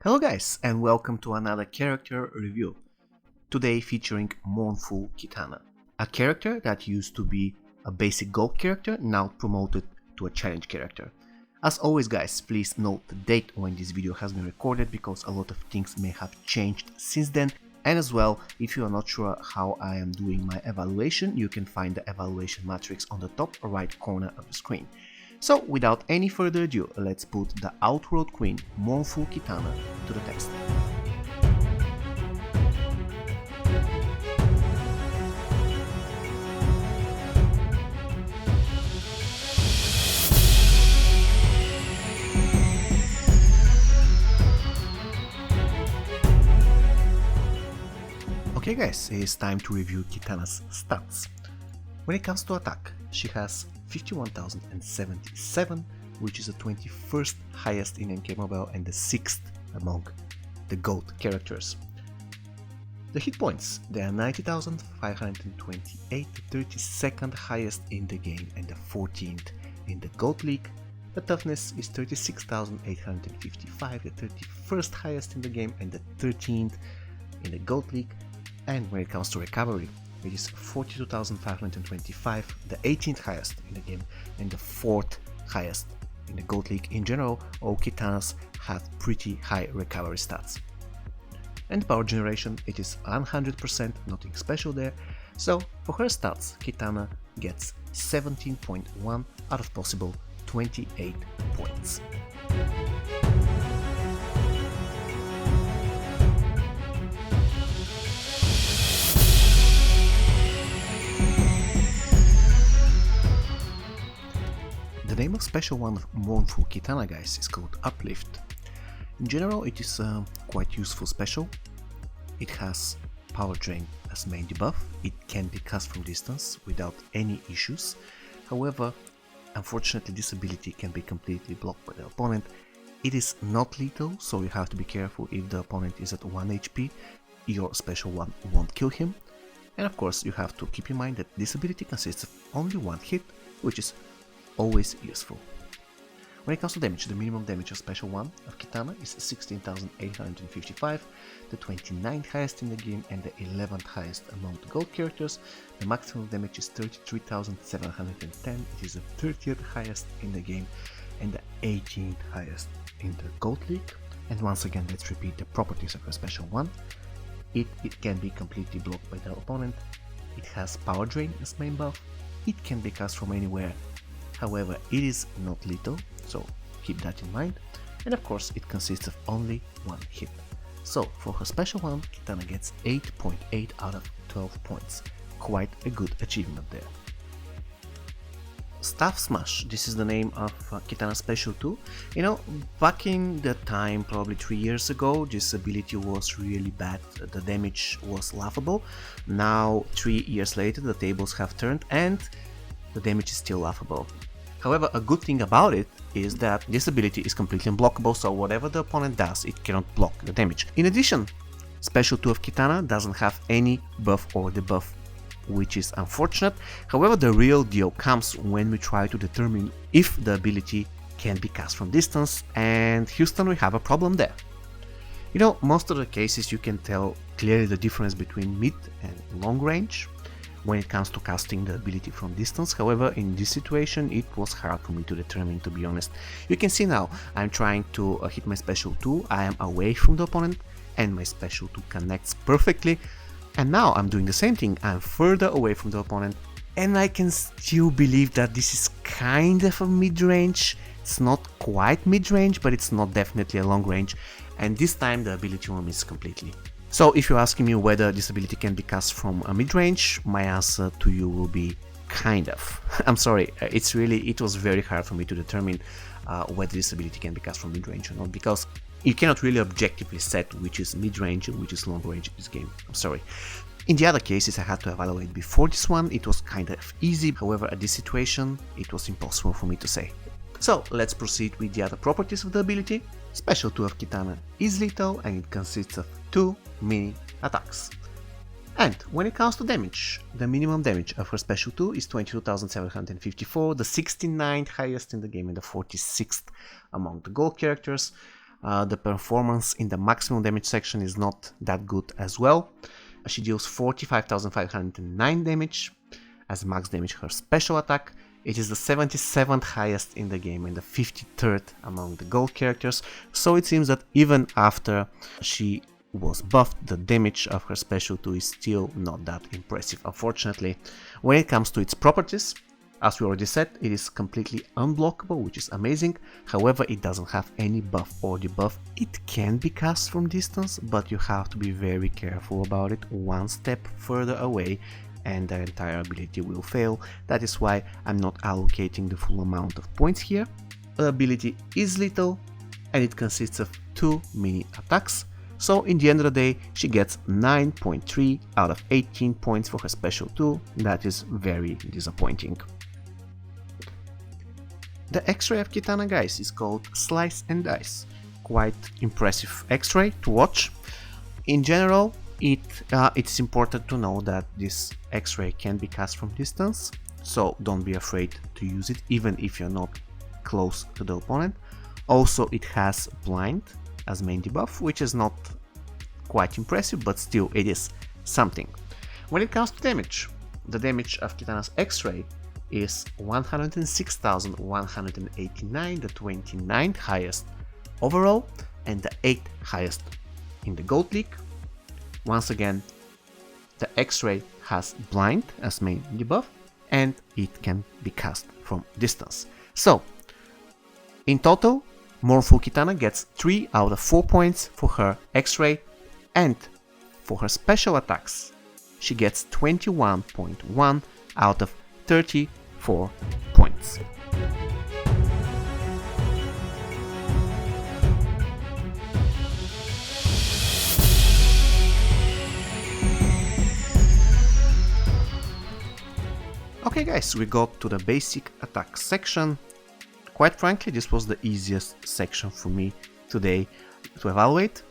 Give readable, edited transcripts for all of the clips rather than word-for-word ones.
Hello guys, and welcome to another character review, today featuring Mournful Kitana, a character that used to be a basic gold character, now promoted to a challenge character. As always guys, please note the date when this video has been recorded because a lot of things may have changed since then, and as well, if you are not sure how I am doing my evaluation, you can find the evaluation matrix on the top right corner of the screen. So without any further ado, let's put the Outworld Queen, Mournful Kitana, to the test. Okay guys, it's time to review Kitana's stats. When it comes to attack, she has 51,077, which is the 21st highest in NK Mobile and the 6th among the GOAT characters. The hit points, they are 90,528, the 32nd highest in the game and the 14th in the GOAT League. The toughness is 36,855, the 31st highest in the game and the 13th in the GOAT League. And when it comes to recovery, it is 42,525, the 18th highest in the game and the 4th highest in the GOAT League. In general, all Kitanas have pretty high recovery stats. And power generation, it is 100%, nothing special there. So for her stats, Kitana gets 17.1 out of possible 28 points. The name of special one of Mournful Kitana guys is called Uplift. In general it is a quite useful special. It has power drain as main debuff, it can be cast from distance without any issues. However, unfortunately this ability can be completely blocked by the opponent. It is not lethal, so you have to be careful. If the opponent is at 1 HP, your special one won't kill him. And of course you have to keep in mind that this ability consists of only one hit, which is always useful. When it comes to damage, the minimum damage of special 1 of Kitana is 16,855, the 29th highest in the game and the 11th highest among the gold characters. The maximum damage is 33,710, it is the 30th highest in the game and the 18th highest in the gold league. And once again, let's repeat the properties of her special 1. It can be completely blocked by the opponent, it has power drain as main buff, it can be cast from anywhere. However, it is not lethal, so keep that in mind. And of course, it consists of only one hit. So for her special one, Kitana gets 8.8 out of 12 points. Quite a good achievement there. Staff Smash, this is the name of Kitana Special 2. You know, back in the time, probably 3 years ago, this ability was really bad, the damage was laughable. Now, 3 years later, the tables have turned and the damage is still laughable. However, a good thing about it is that this ability is completely unblockable, so whatever the opponent does, it cannot block the damage. In addition, Special 2 of Kitana doesn't have any buff or debuff, which is unfortunate. However, the real deal comes when we try to determine if the ability can be cast from distance, and Houston, we have a problem there. You know, most of the cases you can tell clearly the difference between mid and long range when it comes to casting the ability from distance. However, in this situation it was hard for me to determine, to be honest. You can see now I'm trying to hit my special 2, I am away from the opponent and my special 2 connects perfectly, and now I'm doing the same thing, I'm further away from the opponent and I can still believe that this is kind of a mid-range. It's not quite mid-range, but it's not definitely a long range, and this time the ability will miss completely. So if you're asking me whether this ability can be cast from a mid-range, my answer to you will be kind of. I'm sorry, it was very hard for me to determine whether this ability can be cast from mid-range or not, because you cannot really objectively set which is mid-range and which is long-range in this game. I'm sorry. In the other cases I had to evaluate before this one, it was kind of easy. However, at this situation, it was impossible for me to say. So let's proceed with the other properties of the ability. Special 2 of Kitana is lethal and it consists of 2 mini attacks. And when it comes to damage, the minimum damage of her special 2 is 22,754, the 69th highest in the game and the 46th among the gold characters. The performance in the maximum damage section is not that good as well. She deals 45,509 damage as max damage her special attack. It is the 77th highest in the game and the 53rd among the gold characters, so it seems that even after she was buffed, the damage of her special 2 is still not that impressive, unfortunately. When it comes to its properties, as we already said, it is completely unblockable, which is amazing. However, it doesn't have any buff or debuff. It can be cast from distance, but you have to be very careful about it. One step further away and the entire ability will fail. That is why I'm not allocating the full amount of points here. The ability is little and it consists of 2 mini attacks. So in the end of the day, she gets 9.3 out of 18 points for her special 2. That is very disappointing. The X-ray of Kitana, guys, is called Slice and Dice. Quite impressive X-ray to watch. In general, it's important to know that this X-ray can be cast from distance, so don't be afraid to use it even if you're not close to the opponent. Also, it has blind as main debuff, which is not quite impressive, but still it is something. When it comes to damage, the damage of Kitana's X-ray is 106,189, the 29th highest overall and the 8th highest in the Gold League. Once again, the X-ray has blind as main debuff and it can be cast from distance. So, in total, Mournful Kitana gets 3 out of 4 points for her X-ray, and for her special attacks, she gets 21.1 out of 34 points. Okay guys, we got to the basic attack section. Quite frankly, this was the easiest section for me today to evaluate,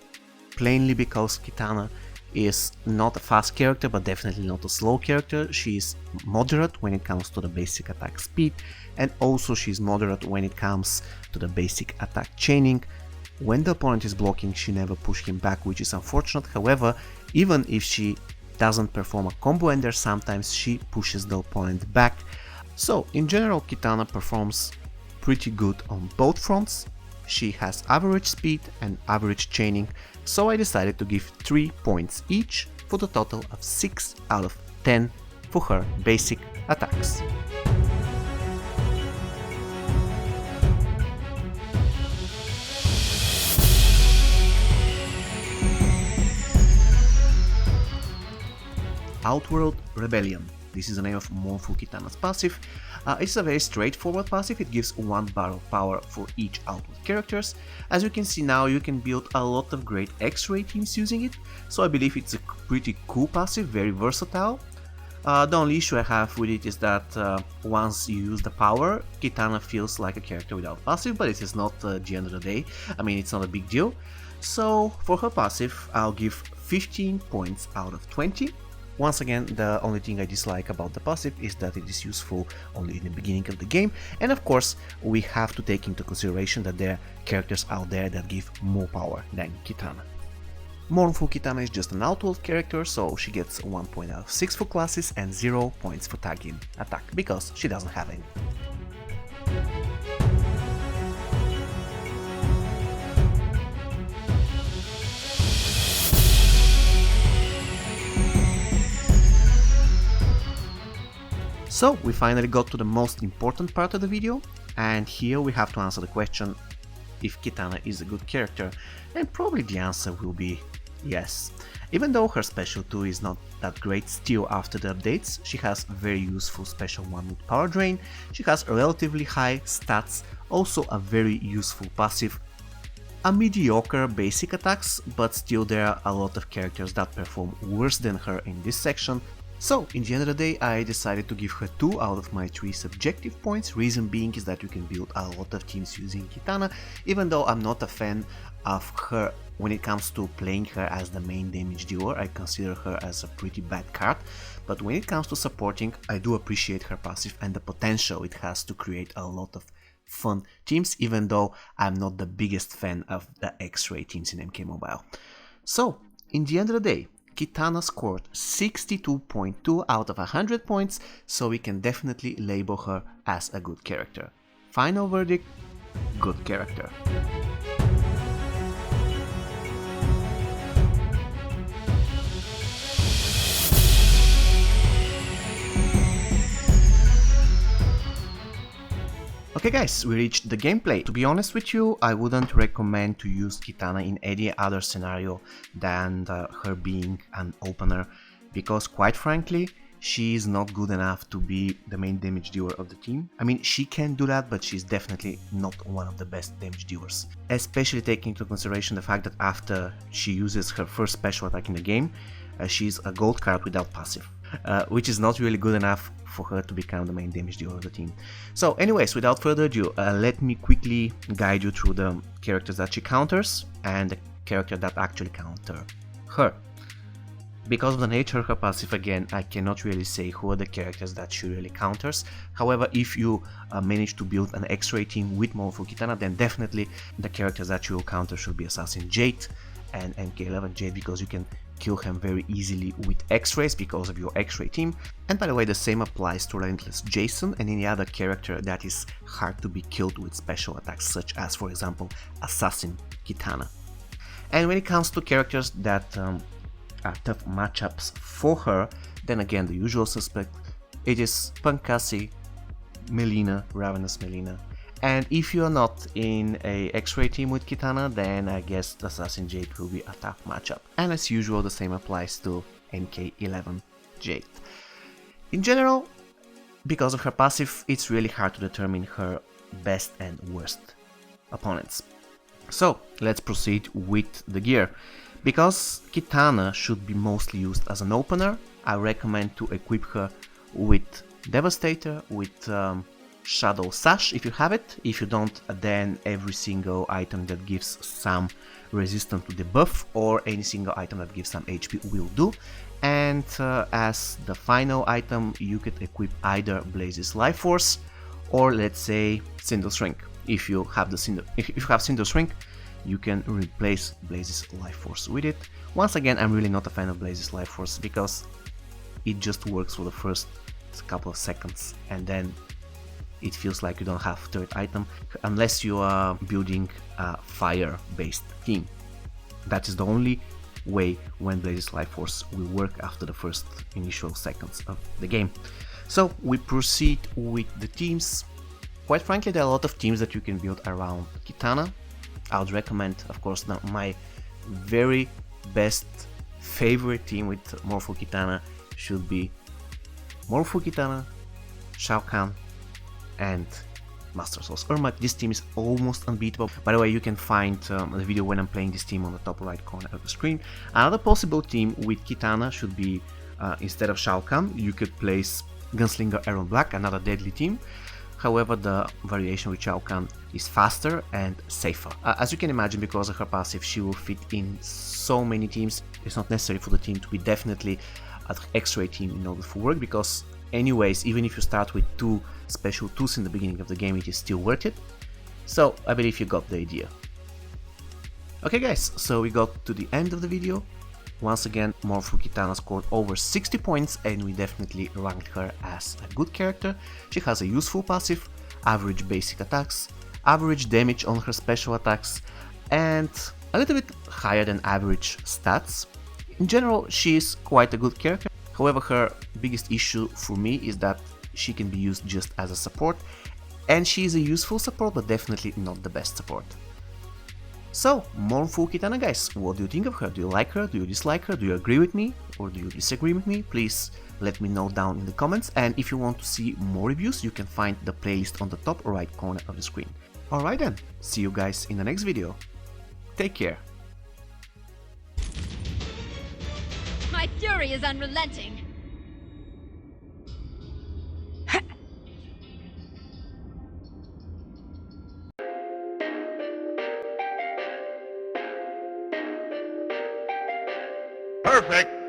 plainly because Kitana is not a fast character, but definitely not a slow character. She is moderate when it comes to the basic attack speed, and also she is moderate when it comes to the basic attack chaining. When the opponent is blocking, she never pushes him back, which is unfortunate. However, even if she doesn't perform a combo ender, sometimes she pushes the opponent back. So in general, Kitana performs pretty good on both fronts. She has average speed and average chaining, so I decided to give 3 points each for the total of 6 out of 10 for her basic attacks. Outworld Rebellion. This is the name of Mournful Kitana's passive. It's a very straightforward passive. It gives 1 bar of power for each Outworld characters. As you can see now, you can build a lot of great X-ray teams using it, so I believe it's a pretty cool passive, very versatile. The only issue I have with it is that once you use the power, Kitana feels like a character without passive, but it is not the end of the day. I mean, it's not a big deal. So for her passive, I'll give 15 points out of 20. Once again, the only thing I dislike about the passive is that it is useful only in the beginning of the game, and of course we have to take into consideration that there are characters out there that give more power than Kitana. Mournful Kitana is just an outworld character, so she gets 1 point out of 6 for classes and 0 points for tag-in attack, because she doesn't have any. So we finally got to the most important part of the video, and here we have to answer the question if Kitana is a good character, and probably the answer will be yes. Even though her special 2 is not that great still after the updates, she has very useful special 1 with power drain, she has relatively high stats, also a very useful passive, a mediocre basic attacks, but still there are a lot of characters that perform worse than her in this section. So, in the end of the day, I decided to give her 2 out of my 3 subjective points. Reason being is that you can build a lot of teams using Kitana, even though I'm not a fan of her when it comes to playing her as the main damage dealer. I consider her as a pretty bad card, but when it comes to supporting, I do appreciate her passive and the potential it has to create a lot of fun teams, even though I'm not the biggest fan of the X-Ray teams in MK Mobile. So, in the end of the day, Kitana scored 62.2 out of 100 points, so we can definitely label her as a good character. Final verdict, good character. Okay guys, we reached the gameplay. To be honest with you, I wouldn't recommend to use Kitana in any other scenario than her being an opener, because quite frankly, she is not good enough to be the main damage dealer of the team. I mean, she can do that, but she's definitely not one of the best damage dealers. Especially taking into consideration the fact that after she uses her first special attack in the game, she's a gold card without passive. Which is not really good enough for her to become the main damage dealer of the team. So anyways, without further ado, let me quickly guide you through the characters that she counters and the character that actually counter her. Because of the nature of her passive, again, I cannot really say who are the characters that she really counters. However, if you manage to build an X-Ray team with Mournful Kitana, then definitely the characters that you will counter should be Assassin Jade and MK11 Jade, because you can kill him very easily with X-Rays because of your X-Ray team. And by the way, the same applies to Relentless Jason and any other character that is hard to be killed with special attacks, such as, for example, Assassin Kitana. And when it comes to characters that are tough matchups for her, then again, the usual suspect, it is Pankasi, Melina, Ravenous Melina. And if you are not in a X-Ray team with Kitana, then I guess the Assassin Jade will be a tough matchup. And as usual, the same applies to MK11 Jade. In general, because of her passive, it's really hard to determine her best and worst opponents. So let's proceed with the gear. Because Kitana should be mostly used as an opener, I recommend to equip her with Devastator, with Shadow Sash if you have it. If you don't, then every single item that gives some resistance to the buff or any single item that gives some HP will do. And as the final item, you could equip either Blaze's Life Force or, let's say, Cinder Shrink. If you have Cinder Shrink, you can replace Blaze's Life Force with it. Once again, I'm really not a fan of Blaze's Life Force because it just works for the first couple of seconds and then it feels like you don't have third item unless you are building a fire-based team. That is the only way when Blaze's Life Force will work after the first initial seconds of the game. So we proceed with the teams. Quite frankly, there are a lot of teams that you can build around Kitana. I would recommend, of course, my very best favorite team with Mournful Kitana should be Mournful Kitana, Shao Kahn, and Master Source Ermac. This team is almost unbeatable. By the way, you can find the video when I'm playing this team on the top right corner of the screen. Another possible team with Kitana should be, instead of Shao Kahn, you could place Gunslinger Aaron Black, another deadly team. However, the variation with Shao Kahn is faster and safer. As you can imagine, because of her passive, she will fit in so many teams. It's not necessary for the team to be definitely an X-Ray team in order for work, because anyways, even if you start with 2 special tools in the beginning of the game, it is still worth it. So I believe you got the idea. Okay guys, so we got to the end of the video. Once again, Mournful Kitana scored over 60 points and we definitely ranked her as a good character. She has a useful passive, average basic attacks, average damage on her special attacks, and a little bit higher than average stats. In general, she is quite a good character. However, her biggest issue for me is that she can be used just as a support, and she is a useful support, but definitely not the best support. So, Mournful Kitana guys, what do you think of her? Do you like her? Do you dislike her? Do you agree with me? Or do you disagree with me? Please let me know down in the comments, and if you want to see more reviews, you can find the playlist on the top right corner of the screen. Alright then, see you guys in the next video. Take care. My fury is unrelenting. Perfect.